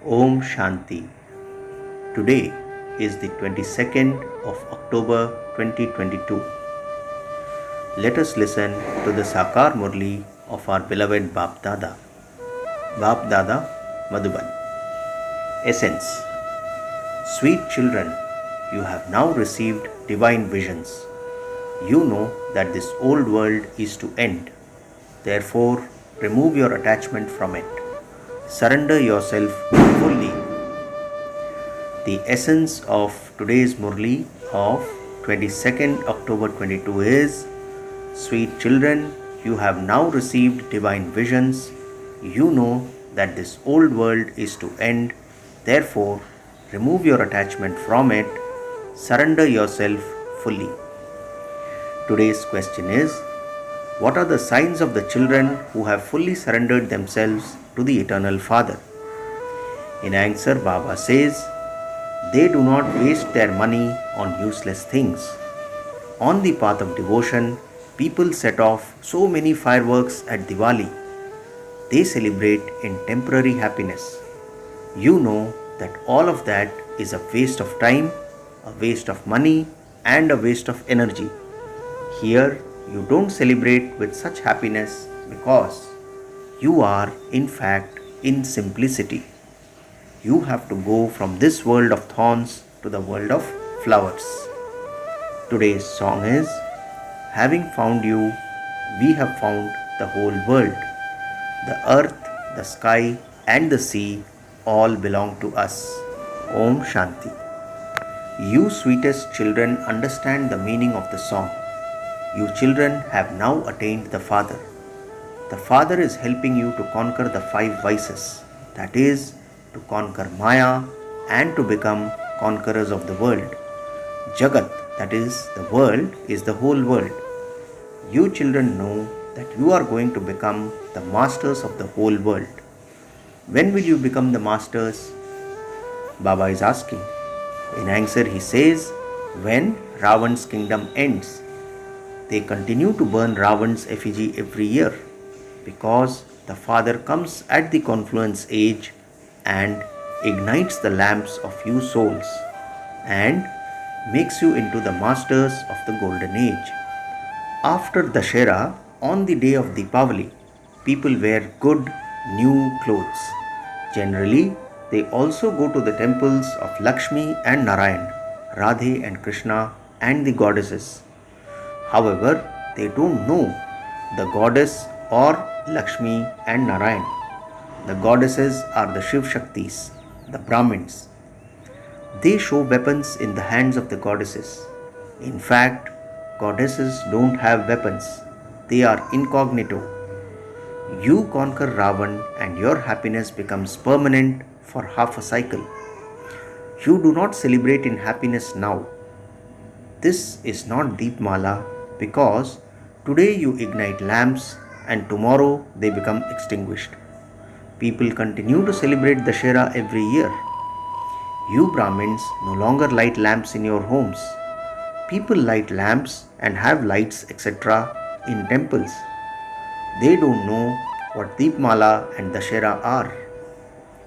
Om Shanti. Today is the 22nd of October 2022. Let us listen to the Sakar Murli of our beloved Bap Dada. Bap Dada, Madhuban. Essence. Sweet children, you have now received divine visions. You know that this old world is to end. Therefore, remove your attachment from it. Surrender yourself fully. The essence of today's Murli of 22nd October 22 is: Sweet children, you have now received divine visions. You know that this old world is to end. Therefore, remove your attachment from it. Surrender yourself fully. Today's question is: what are the signs of the children who have fully surrendered themselves to the Eternal Father? In answer, Baba says, they do not waste their money on useless things. On the path of devotion, people set off so many fireworks at Diwali. They celebrate in temporary happiness. You know that all of that is a waste of time, a waste of money, and a waste of energy. Here, you don't celebrate with such happiness because you are, in fact, in simplicity. You have to go from this world of thorns to the world of flowers. Today's song is: having found you, we have found the whole world. The earth, the sky, and the sea all belong to us. Om Shanti. You sweetest children understand the meaning of the song. You children have now attained the Father. The Father is helping you to conquer the 5 vices, that is, to conquer Maya and to become conquerors of the world. Jagat, that is, the world, is the whole world. You children know that you are going to become the masters of the whole world. When will you become the masters? Baba is asking. In answer, he says, when Ravan's kingdom ends. They continue to burn Ravan's effigy every year because the Father comes at the confluence age and ignites the lamps of you souls and makes you into the masters of the golden age. After Dashera, on the day of Deepavali, people wear good new clothes. Generally, they also go to the temples of Lakshmi and Narayan, Radhe and Krishna, and the goddesses. However, they don't know the goddess or Lakshmi and Narayan. The goddesses are the Shiv Shaktis, the Brahmins. They show weapons in the hands of the goddesses. In fact, goddesses don't have weapons. They are incognito. You conquer Ravan and your happiness becomes permanent for half a cycle. You do not celebrate in happiness now. This is not Deepmala because today you ignite lamps and tomorrow they become extinguished. People continue to celebrate Dashera every year. You Brahmins no longer light lamps in your homes. People light lamps and have lights, etc. in temples. They don't know what Deepmala and Dashera are.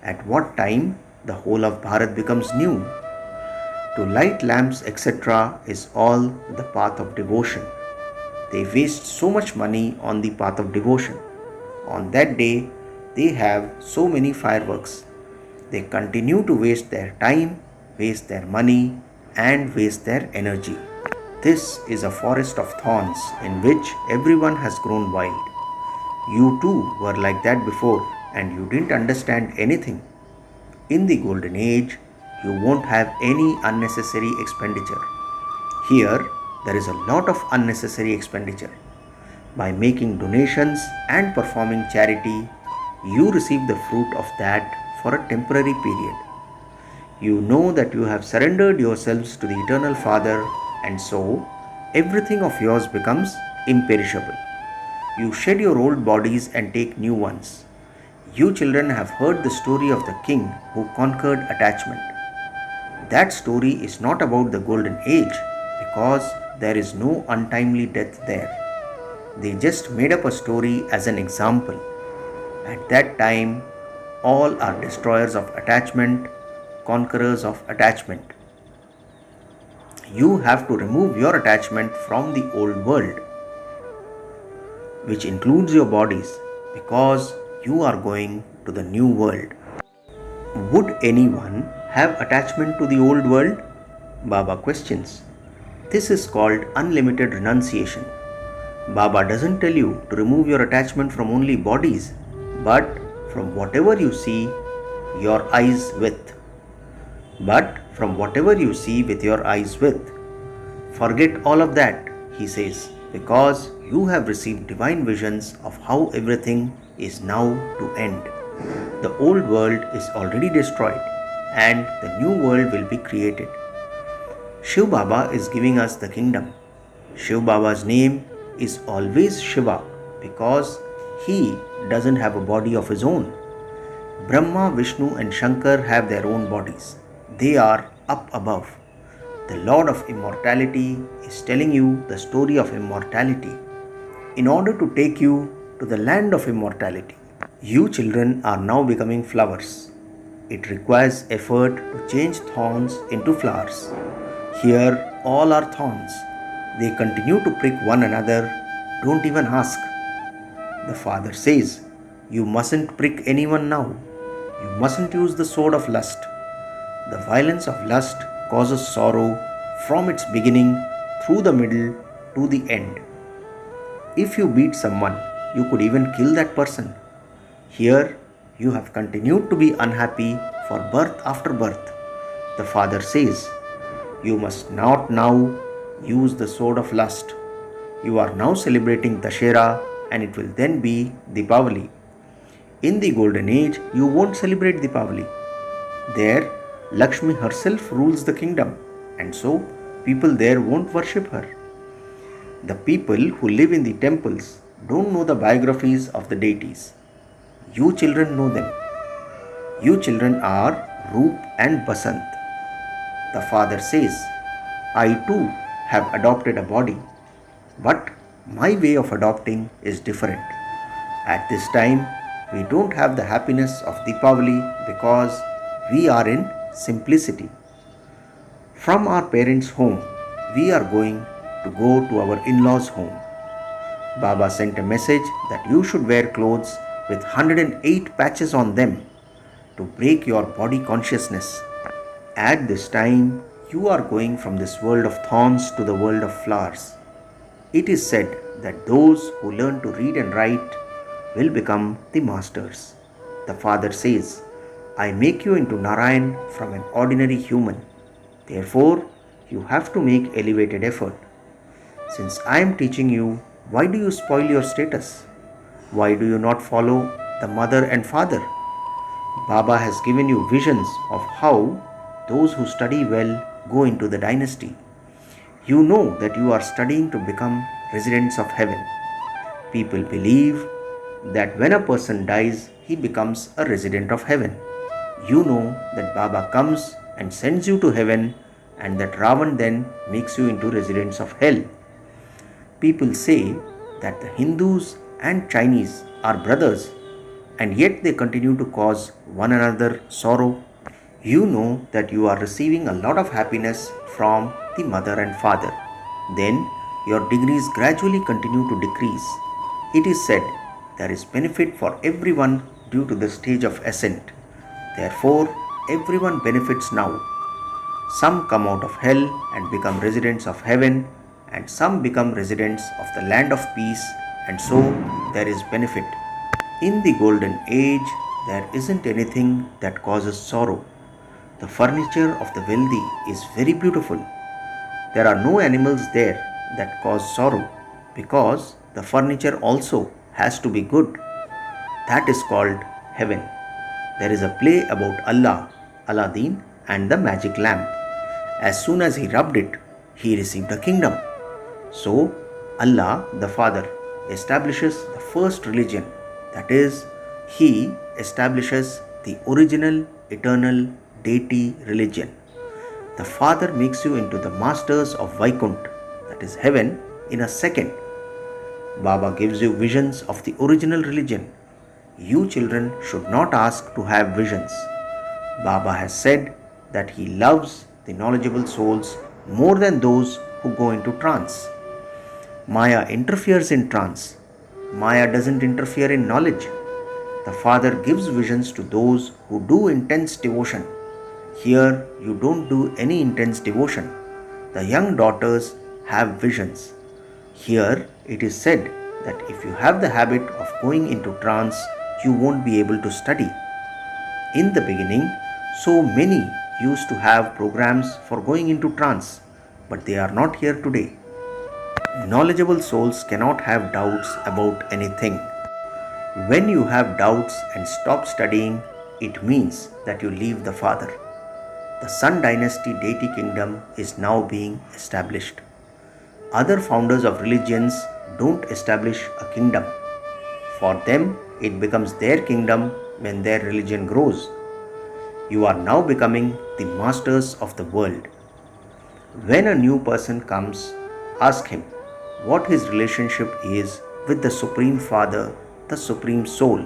At what time the whole of Bharat becomes new. To light lamps, etc. is all the path of devotion. They waste so much money on the path of devotion. On that day, they have so many fireworks. They continue to waste their time, waste their money, and waste their energy. This is a forest of thorns in which everyone has grown wild. You too were like that before and you didn't understand anything. In the golden age, you won't have any unnecessary expenditure. Here, there is a lot of unnecessary expenditure. By making donations and performing charity, you receive the fruit of that for a temporary period. You know that you have surrendered yourselves to the Eternal Father, and so everything of yours becomes imperishable. You shed your old bodies and take new ones. You children have heard the story of the king who conquered attachment. That story is not about the golden age because there is no untimely death there. They just made up a story as an example. At that time, All are destroyers of attachment, conquerors of attachment. You have to remove your attachment from the old world, which includes your bodies, because you are going to the new world. Would anyone have attachment to the old world? Baba questions. This is called unlimited renunciation. Baba doesn't tell you to remove your attachment from only bodies, but from whatever you see your eyes with. But from whatever you see with your eyes with. Forget all of that, he says, because you have received divine visions of how everything is now to end. The old world is already destroyed and the new world will be created. Shiv Baba is giving us the kingdom. Shiv Baba's name is always Shiva because he doesn't have a body of his own. Brahma, Vishnu and Shankar have their own bodies. They are up above. The Lord of Immortality is telling you the story of immortality in order to take you to the land of immortality. You children are now becoming flowers. It requires effort to change thorns into flowers. Here all are thorns. They continue to prick one another. Don't even ask. The father says, you mustn't prick anyone now. You mustn't use the sword of lust. The violence of lust causes sorrow from its beginning through the middle to the end. If you beat someone, you could even kill that person. Here, you have continued to be unhappy for birth after birth. The father says, you must not now use the sword of lust. You are now celebrating Dashera and it will then be Deepavali. In the golden age, you won't celebrate Deepavali. There, Lakshmi herself rules the kingdom and so people there won't worship her. The people who live in the temples don't know the biographies of the deities. You children know them. You children are Roop and Basant. The father says, I too have adopted a body, but my way of adopting is different. At this time, we don't have the happiness of Deepavali because we are in simplicity. From our parents' home, we are going to go to our in-laws' home. Baba sent a message that you should wear clothes with 108 patches on them to break your body consciousness. At this time, you are going from this world of thorns to the world of flowers. It is said that those who learn to read and write will become the masters. The father says, I make you into Narayan from an ordinary human. Therefore, you have to make elevated effort. Since I am teaching you, why do you spoil your status? Why do you not follow the mother and father? Baba has given you visions of how those who study well go into the dynasty. You know that you are studying to become residents of heaven. People believe that when a person dies, he becomes a resident of heaven. You know that Baba comes and sends you to heaven and that Ravan then makes you into residents of hell. People say that the Hindus and Chinese are brothers and yet they continue to cause one another sorrow. You know that you are receiving a lot of happiness from the mother and father. Then your degrees gradually continue to decrease. It is said there is benefit for everyone due to the stage of ascent. Therefore, everyone benefits now. Some come out of hell and become residents of heaven, and some become residents of the land of peace, and so there is benefit. In the golden age, there isn't anything that causes sorrow. The furniture of the wealthy is very beautiful. There are no animals there that cause sorrow because the furniture also has to be good. That is called heaven. There is a play about Aladdin and the magic lamp. As soon as he rubbed it, he received a kingdom. So, Allah, the Father, establishes the first religion. That is, He establishes the original, eternal, deity religion. The Father makes you into the masters of Vaikunt, that is heaven, in a second. Baba gives you visions of the original religion. You children should not ask to have visions. Baba has said that he loves the knowledgeable souls more than those who go into trance. Maya interferes in trance. Maya doesn't interfere in knowledge. The Father gives visions to those who do intense devotion. Here, you don't do any intense devotion. The young daughters have visions. Here, it is said that if you have the habit of going into trance, you won't be able to study. In the beginning, so many used to have programs for going into trance, but they are not here today. Knowledgeable souls cannot have doubts about anything. When you have doubts and stop studying, it means that you leave the Father. The Sun Dynasty deity kingdom is now being established. Other founders of religions don't establish a kingdom. For them, it becomes their kingdom when their religion grows. You are now becoming the masters of the world. When a new person comes, ask him what his relationship is with the Supreme Father, the Supreme Soul.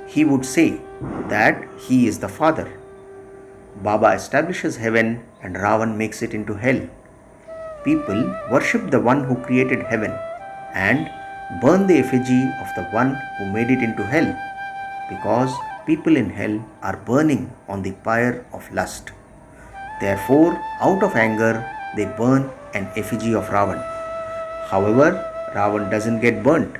He would say that he is the Father. Baba establishes heaven and Ravan makes it into hell. People worship the one who created heaven and burn the effigy of the one who made it into hell, because people in hell are burning on the pyre of lust. Therefore, out of anger, they burn an effigy of Ravan. However, Ravan doesn't get burnt.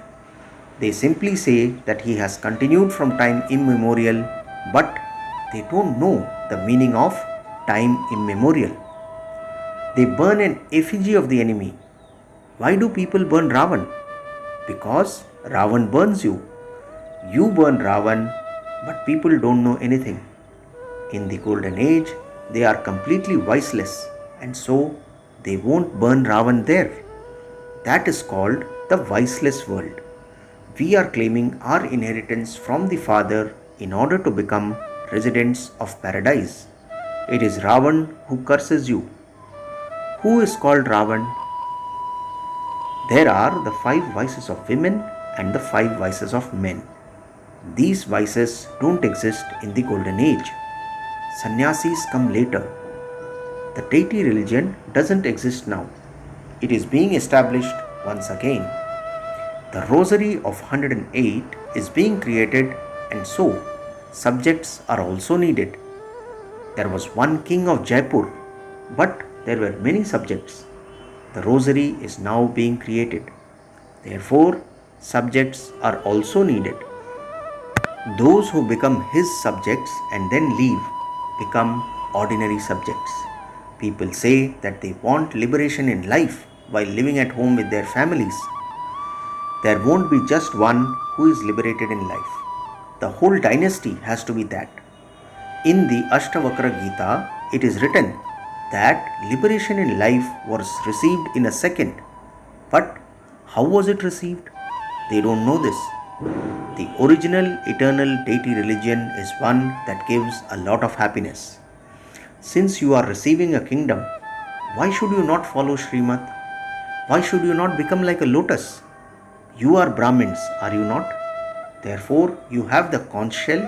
They simply say that he has continued from time immemorial, but they don't know the meaning of time immemorial. They burn an effigy of the enemy. Why do people burn Ravan? Because Ravan burns you. You burn Ravan, but people don't know anything. In the golden age, they are completely voiceless, and so they won't burn Ravan there. That is called the voiceless world. We are claiming our inheritance from the Father in order to become residents of paradise. It is Ravan who curses you. Who is called Ravan? There are the 5 vices of women and the 5 vices of men. These vices don't exist in the golden age. Sannyasis come later. The deity religion doesn't exist now. It is being established once again. The rosary of 108 is being created, and so subjects are also needed. There was one king of Jaipur, but there were many subjects. The rosary is now being created. Therefore, subjects are also needed. Those who become his subjects and then leave become ordinary subjects. People say that they want liberation in life while living at home with their families. There won't be just one who is liberated in life. The whole dynasty has to be that. In the Ashtavakra Gita, it is written that liberation in life was received in a second. But how was it received? They don't know this. The original eternal deity religion is one that gives a lot of happiness. Since you are receiving a kingdom, why should you not follow Srimad? Why should you not become like a lotus? You are Brahmins, are you not? Therefore, you have the conch shell,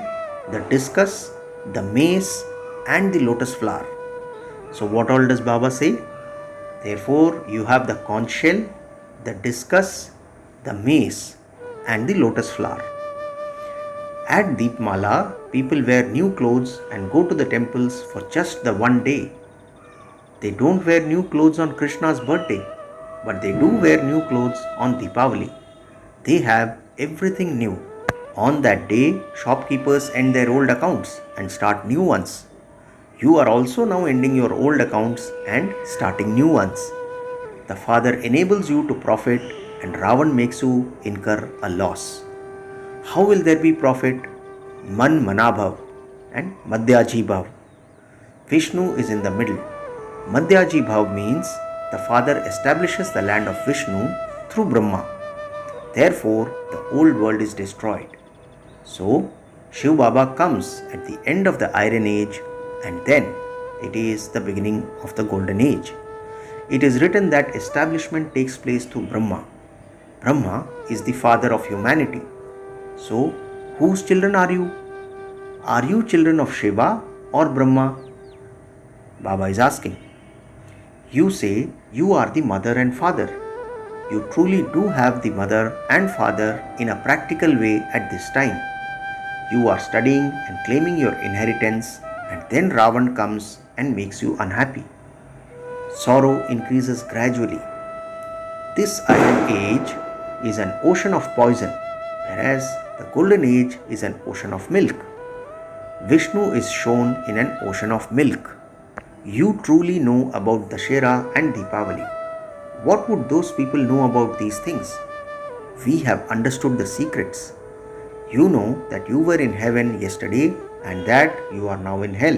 the discus, the mace, and the lotus flower. So what all does Baba say? Therefore, you have the conch shell, the discus, the mace, and the lotus flower. At Deepmala, people wear new clothes and go to the temples for just the one day. They don't wear new clothes on Krishna's birthday, but they do wear new clothes on Deepavali. They have everything new. On that day, shopkeepers end their old accounts and start new ones. You are also now ending your old accounts and starting new ones. The Father enables you to profit, and Ravan makes you incur a loss. How will there be profit? Man Manabhav and Madhyaji Bhav. Vishnu is in the middle. Madhyaji Bhav means the Father establishes the land of Vishnu through Brahma. Therefore, the old world is destroyed. So, Shiv Baba comes at the end of the Iron Age, and then it is the beginning of the Golden Age. It is written that establishment takes place through Brahma. Brahma is the father of humanity. So, Whose children are you? Are you children of Shiva or Brahma? Baba is asking. You say you are the mother and father. You truly do have the mother and father in a practical way at this time. You are studying and claiming your inheritance, and then Ravan comes and makes you unhappy. Sorrow increases gradually. This iron age is an ocean of poison, whereas the golden age is an ocean of milk. Vishnu is shown in an ocean of milk. You truly know about Dashera and Deepavali. What would those people know about these things? We have understood the secrets. You know that you were in heaven yesterday and that you are now in hell.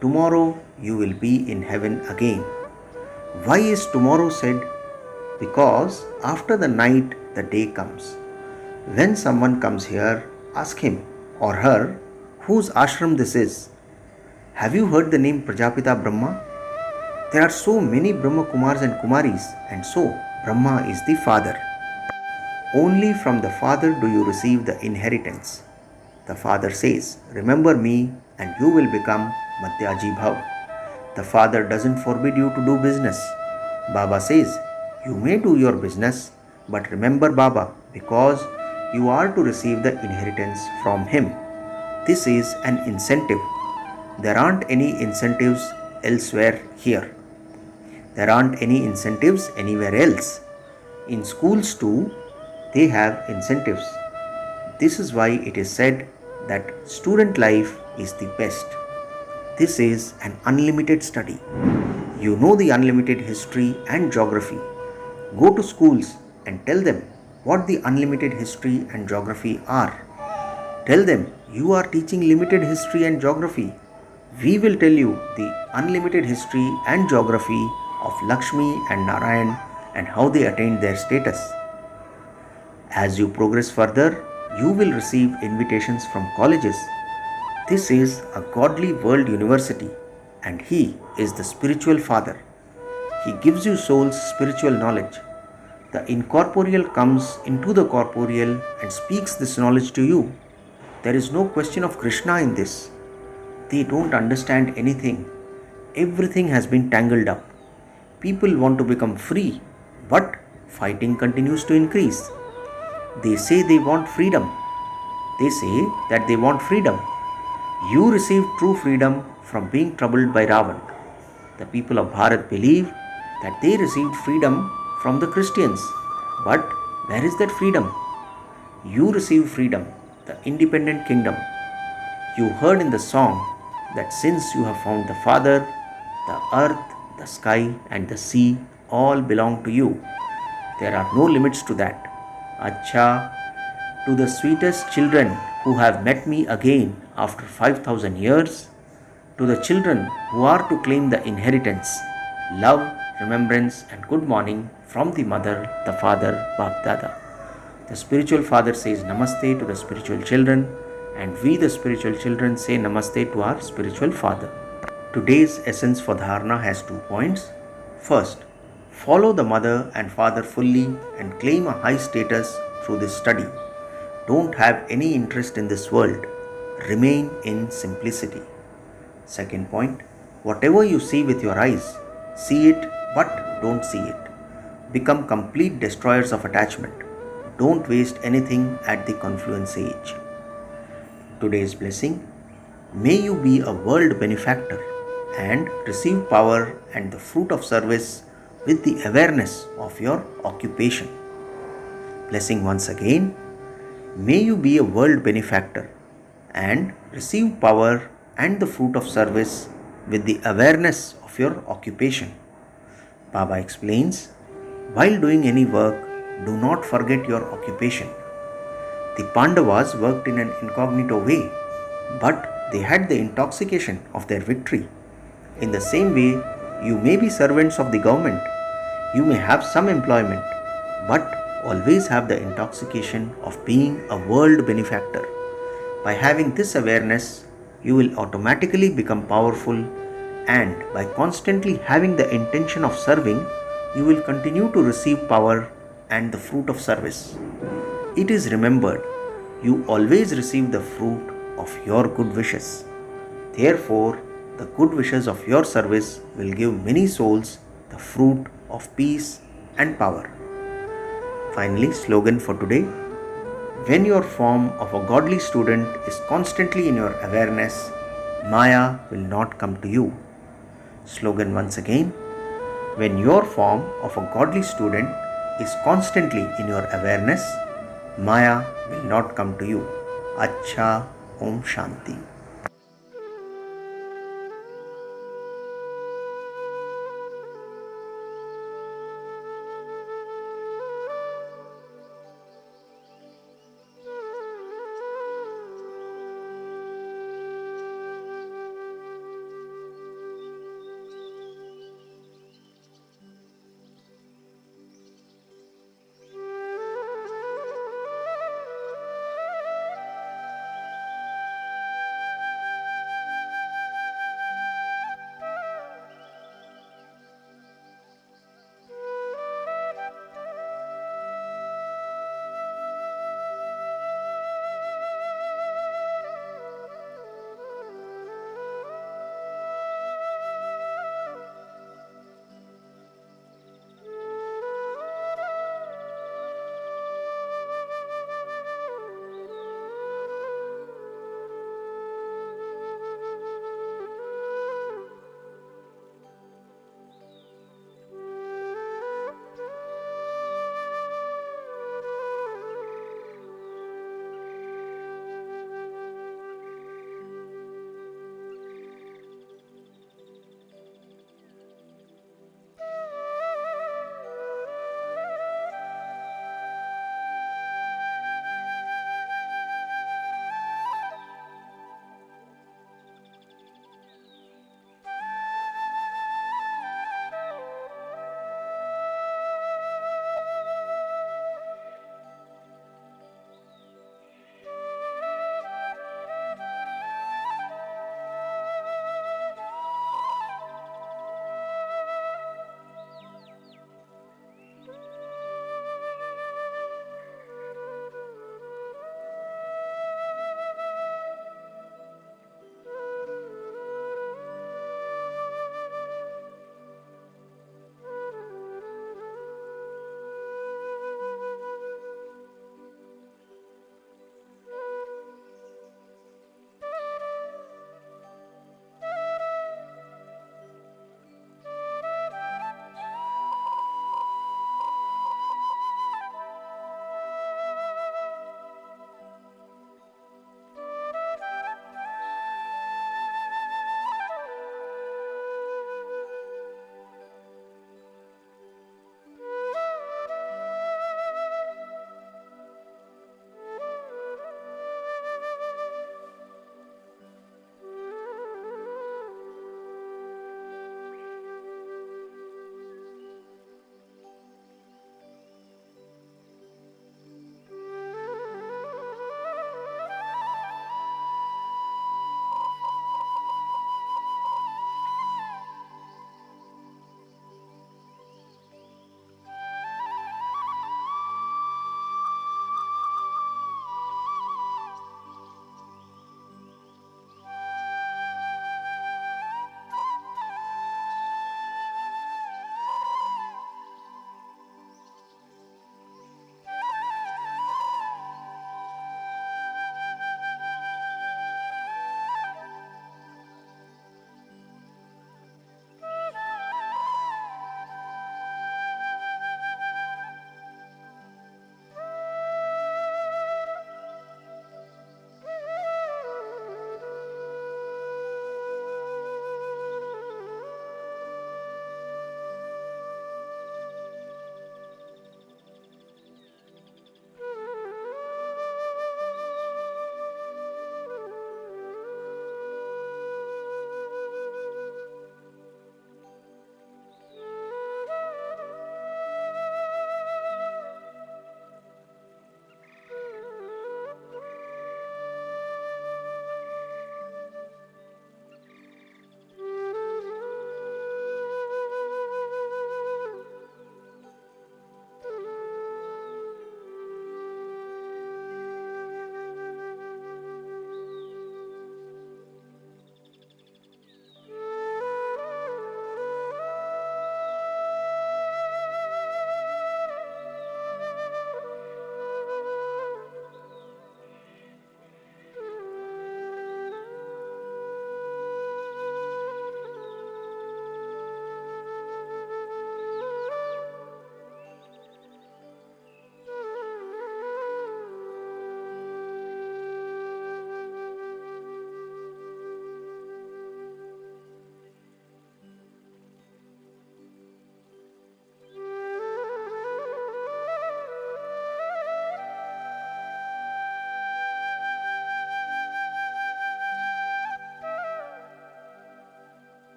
Tomorrow you will be in heaven again. Why is tomorrow said? Because after the night the day comes. When someone comes here, ask him or her whose ashram this is. Have you heard the name Prajapita Brahma? There are so many Brahma Kumars and Kumaris, and so Brahma is the father. Only from the father do you receive the inheritance. The father says, remember me and you will become Madhyaji Bhav. The father doesn't forbid you to do business. Baba says, you may do your business, but remember Baba because you are to receive the inheritance from him. This is an incentive. There aren't any incentives elsewhere here. There aren't any incentives anywhere else. In schools too, they have incentives. This is why it is said that student life is the best. This is an unlimited study. You know the unlimited history and geography. Go to schools and tell them what the unlimited history and geography are. Tell them you are teaching limited history and geography. We will tell you the unlimited history and geography of Lakshmi and Narayan and how they attained their status. As you progress further, you will receive invitations from colleges. This is a godly world university and he is the spiritual father. He gives you soul's spiritual knowledge. The incorporeal comes into the corporeal and speaks this knowledge to you. There is no question of Krishna in this. They don't understand anything. Everything has been tangled up. People want to become free, but fighting continues to increase. They say they want freedom. They say that they want freedom. You receive true freedom from being troubled by Ravan. The people of Bharat believe that they received freedom from the Christians. But where is that freedom? You receive freedom, the independent kingdom. You heard in the song that since you have found the Father, the earth, the sky and the sea all belong to you. There are no limits to that. Acha, to the sweetest children who have met me again after 5,000 years, to the children who are to claim the inheritance, love, remembrance and good morning from the mother, the father, Bap Dada. The spiritual father says Namaste to the spiritual children, and we the spiritual children say Namaste to our spiritual father. Today's essence for dharana has 2 points. First, follow the mother and father fully and claim a high status through this study. Don't have any interest in this world. Remain in simplicity. Second point, whatever you see with your eyes, see it but don't see it. Become complete destroyers of attachment. Don't waste anything at the confluence age. Today's blessing, may you be a world benefactor and receive power and the fruit of service with the awareness of your occupation. Blessing once again, may you be a world benefactor and receive power and the fruit of service with the awareness of your occupation. Baba explains, while doing any work, do not forget your occupation. The Pandavas worked in an incognito way, but they had the intoxication of their victory. In the same way, you may be servants of the government. You may have some employment, but always have the intoxication of being a world benefactor. By having this awareness, you will automatically become powerful, and by constantly having the intention of serving, you will continue to receive power and the fruit of service. It is remembered you always receive the fruit of your good wishes. Therefore, the good wishes of your service will give many souls the fruit of peace and power. Finally, slogan for today: when your form of a godly student is constantly in your awareness, Maya will not come to you. Slogan once again: when your form of a godly student is constantly in your awareness, Maya will not come to you. Acha, Om Shanti.